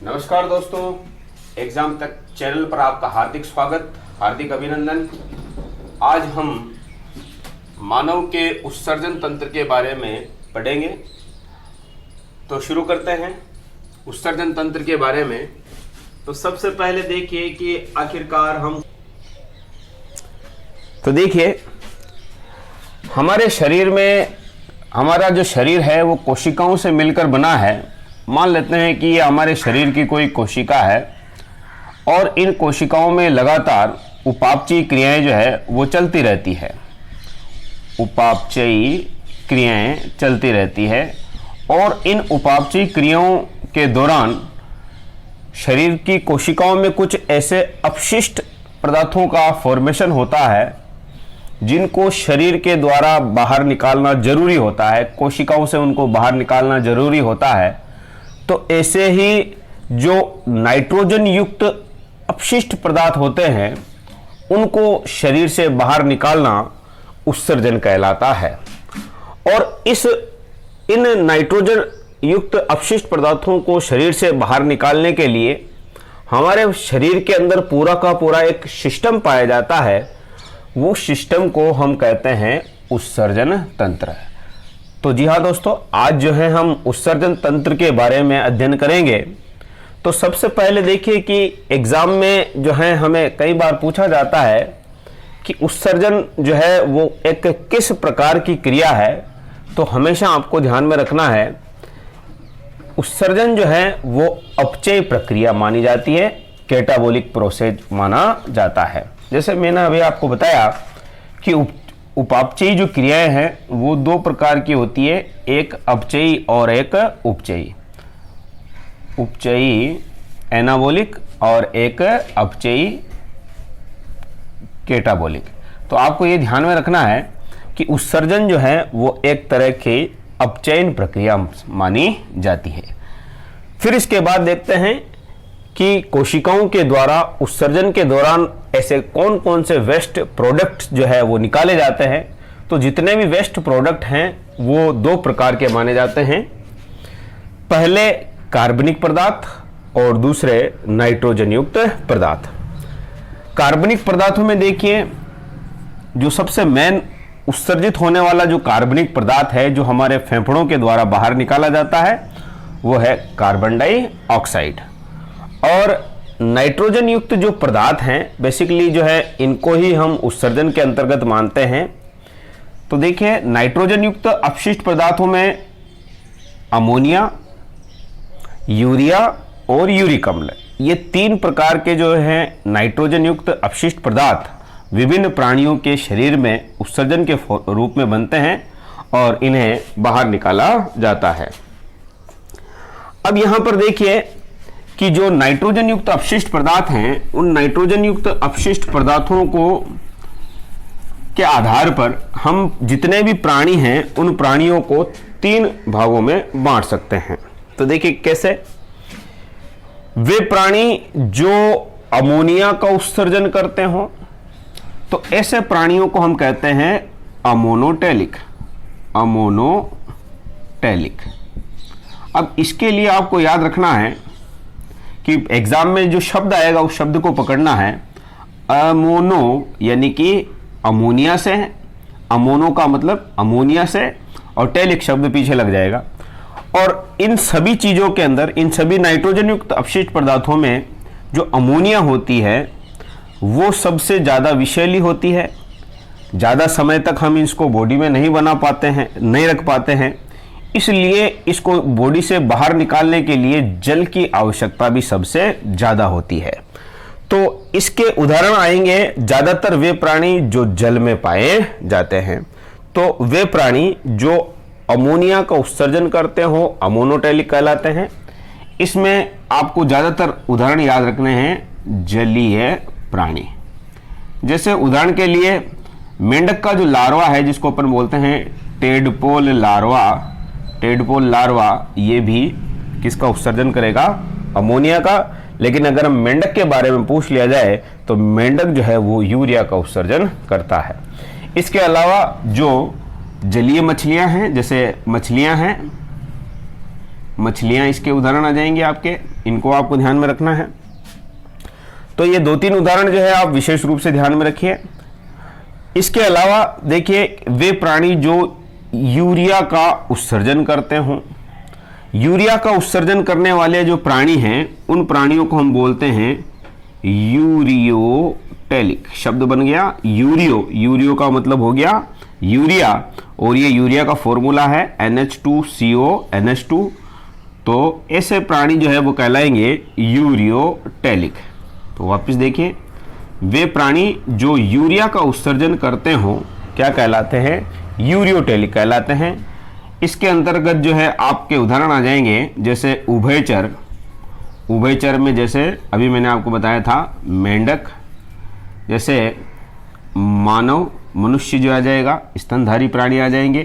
नमस्कार दोस्तों, एग्जाम तक चैनल पर आपका हार्दिक स्वागत, हार्दिक अभिनंदन। आज हम मानव के उत्सर्जन तंत्र के बारे में पढ़ेंगे। तो शुरू करते हैं उत्सर्जन तंत्र के बारे में। तो सबसे पहले देखिए कि आखिरकार देखिए हमारे शरीर में, हमारा जो शरीर है वो कोशिकाओं से मिलकर बना है। मान लेते हैं कि ये हमारे शरीर की कोई कोशिका है और इन कोशिकाओं में लगातार उपापचयी क्रियाएं जो है वो चलती रहती है। उपापचयी क्रियाएं चलती रहती है और इन उपापचयी क्रियाओं के दौरान शरीर की कोशिकाओं में कुछ ऐसे अपशिष्ट पदार्थों का फॉर्मेशन होता है जिनको शरीर के द्वारा बाहर निकालना जरूरी होता है। कोशिकाओं से उनको बाहर निकालना जरूरी होता है। तो ऐसे ही जो नाइट्रोजन युक्त अपशिष्ट पदार्थ होते हैं उनको शरीर से बाहर निकालना उत्सर्जन कहलाता है। और इन नाइट्रोजन युक्त अपशिष्ट पदार्थों को शरीर से बाहर निकालने के लिए हमारे शरीर के अंदर पूरा का पूरा एक सिस्टम पाया जाता है। वो सिस्टम को हम कहते हैं उत्सर्जन तंत्र। तो जी हाँ दोस्तों, आज जो है हम उत्सर्जन तंत्र के बारे में अध्ययन करेंगे। तो सबसे पहले देखिए कि एग्जाम में जो है हमें कई बार पूछा जाता है कि उत्सर्जन जो है वो एक किस प्रकार की क्रिया है। तो हमेशा आपको ध्यान में रखना है, उत्सर्जन जो है वो अपचयी प्रक्रिया मानी जाती है, कैटाबोलिक प्रोसेस माना जाता है। जैसे मैंने अभी आपको बताया कि उपापचयी जो क्रियाएं हैं वो दो प्रकार की होती है, एक अपचयी और एक उपचयी। उपचयी एनाबोलिक और एक अपचयी कैटाबोलिक। तो आपको ये ध्यान में रखना है कि उत्सर्जन जो है वो एक तरह की अपचयन प्रक्रिया मानी जाती है। फिर इसके बाद देखते हैं कि कोशिकाओं के द्वारा उत्सर्जन के दौरान ऐसे कौन कौन से वेस्ट प्रोडक्ट जो है वो निकाले जाते हैं। तो जितने भी वेस्ट प्रोडक्ट हैं वो दो प्रकार के माने जाते हैं। पहले कार्बनिक पदार्थ और दूसरे नाइट्रोजन युक्त पदार्थ। कार्बनिक पदार्थों में देखिए जो सबसे मेन उत्सर्जित होने वाला जो कार्बनिक पदार्थ है जो हमारे फेफड़ों के द्वारा बाहर निकाला जाता है वो है कार्बन डाइऑक्साइड। और नाइट्रोजन युक्त जो पदार्थ हैं बेसिकली जो है इनको ही हम उत्सर्जन के अंतर्गत मानते हैं। तो देखिए नाइट्रोजन युक्त अपशिष्ट पदार्थों में अमोनिया, यूरिया और यूरिक अम्ल, ये तीन प्रकार के जो हैं नाइट्रोजन युक्त अपशिष्ट पदार्थ विभिन्न प्राणियों के शरीर में उत्सर्जन के रूप में बनते हैं और इन्हें बाहर निकाला जाता है। अब यहां पर देखिए कि जो नाइट्रोजन युक्त अपशिष्ट पदार्थ हैं उन नाइट्रोजन युक्त अपशिष्ट पदार्थों को के आधार पर हम जितने भी प्राणी हैं उन प्राणियों को तीन भागों में बांट सकते हैं। तो देखिए कैसे। वे प्राणी जो अमोनिया का उत्सर्जन करते हो तो ऐसे प्राणियों को हम कहते हैं अमोनोटेलिक। अमोनोटेलिक। अब इसके लिए आपको याद रखना है कि एग्जाम में जो शब्द आएगा उस शब्द को पकड़ना है। अमोनो यानी कि अमोनिया से, अमोनो का मतलब अमोनिया से, और टेलिक शब्द पीछे लग जाएगा। और इन सभी चीजों के अंदर, इन सभी नाइट्रोजन युक्त अपशिष्ट पदार्थों में जो अमोनिया होती है वो सबसे ज्यादा विषैली होती है। ज्यादा समय तक हम इसको बॉडी में नहीं बना पाते हैं, नहीं रख पाते हैं, इसलिए इसको बॉडी से बाहर निकालने के लिए जल की आवश्यकता भी सबसे ज्यादा होती है। तो इसके उदाहरण आएंगे ज्यादातर वे प्राणी जो जल में पाए जाते हैं। तो वे प्राणी जो अमोनिया का उत्सर्जन करते हो अमोनोटेलिक कहलाते हैं। इसमें आपको ज्यादातर उदाहरण याद रखने हैं जलीय प्राणी। जैसे उदाहरण के लिए मेंढक का जो लार्वा है जिसको अपन बोलते हैं टेडपोल लार्वा, टेडपोल लार्वा ये भी किसका उत्सर्जन करेगा? अमोनिया का। लेकिन अगर हम मेंढक के बारे में पूछ लिया जाए तो मेंढक जो है वो यूरिया का उत्सर्जन करता है। इसके अलावा जो जलीय मछलियां हैं, जैसे मछलियां हैं मछलियां इसके उदाहरण आ जाएंगे आपके, इनको आपको ध्यान में रखना है। तो ये 2-3 उदाहरण जो है आप विशेष रूप से ध्यान में रखिए। इसके अलावा देखिए, वे प्राणी जो यूरिया का उत्सर्जन करते हों, यूरिया का उत्सर्जन करने वाले जो प्राणी हैं उन प्राणियों को हम बोलते हैं यूरियोटेलिक। शब्द बन गया यूरियो, यूरियो का मतलब हो गया यूरिया, और ये यूरिया का फॉर्मूला है NH2CO NH2। तो ऐसे प्राणी जो है वो कहलाएंगे यूरियोटेलिक। तो वापस देखिए, वे प्राणी जो यूरिया का उत्सर्जन करते हों क्या कहलाते हैं? यूरियोटेलिक कहलाते हैं। इसके अंतर्गत जो है आपके उदाहरण आ जाएंगे, जैसे उभयचर। उभयचर में जैसे अभी मैंने आपको बताया था मेंढक, जैसे मानव, मनुष्य जो आ जाएगा, स्तनधारी प्राणी आ जाएंगे।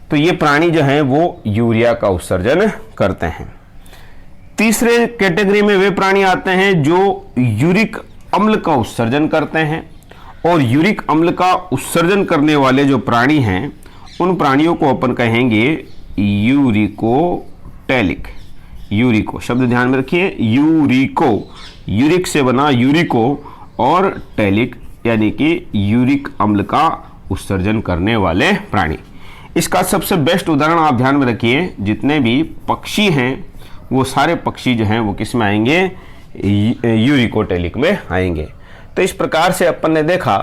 तो ये प्राणी जो हैं वो यूरिया का उत्सर्जन करते हैं। तीसरे कैटेगरी में वे प्राणी आते हैं जो यूरिक अम्ल का उत्सर्जन करते हैं, और यूरिक अम्ल का उत्सर्जन करने वाले जो प्राणी हैं उन प्राणियों को अपन कहेंगे यूरिकोटेलिक। यूरिको शब्द ध्यान में रखिए, यूरिको, यूरिक से बना यूरिको, और टेलिक यानी कि यूरिक अम्ल का उत्सर्जन करने वाले प्राणी। इसका सबसे बेस्ट उदाहरण आप ध्यान में रखिए, जितने भी पक्षी हैं वो सारे पक्षी जो हैं वो किस में आएंगे? यूरिकोटेलिक में आएंगे। तो इस प्रकार से अपन ने देखा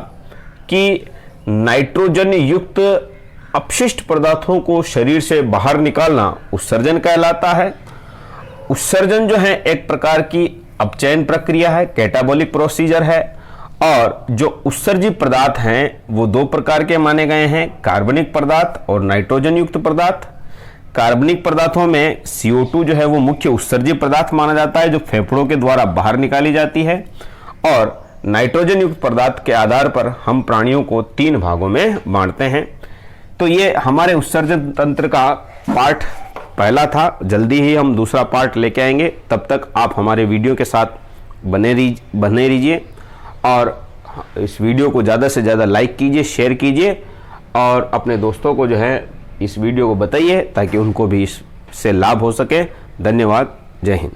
कि नाइट्रोजन युक्त अपशिष्ट पदार्थों को शरीर से बाहर निकालना उत्सर्जन कहलाता है। उत्सर्जन जो है एक प्रकार की अपचयन प्रक्रिया है, कैटाबॉलिक प्रोसीजर है। और जो उत्सर्जित पदार्थ हैं वो 2 प्रकार के माने गए हैं, कार्बनिक पदार्थ और नाइट्रोजन युक्त पदार्थ। कार्बनिक पदार्थों में CO2 जो है वो मुख्य उत्सर्जित पदार्थ माना जाता है, जो फेफड़ों के द्वारा बाहर निकाली जाती है। और नाइट्रोजन युक्त पदार्थ के आधार पर हम प्राणियों को 3 भागों में बांटते हैं। तो ये हमारे उत्सर्जन तंत्र का पार्ट पहला था। जल्दी ही हम दूसरा पार्ट लेके आएंगे, तब तक आप हमारे वीडियो के साथ बने रहिए, और इस वीडियो को ज़्यादा से ज़्यादा लाइक कीजिए, शेयर कीजिए, और अपने दोस्तों को जो है इस वीडियो को बताइए ताकि उनको भी इससे लाभ हो सके। धन्यवाद। जय हिंद।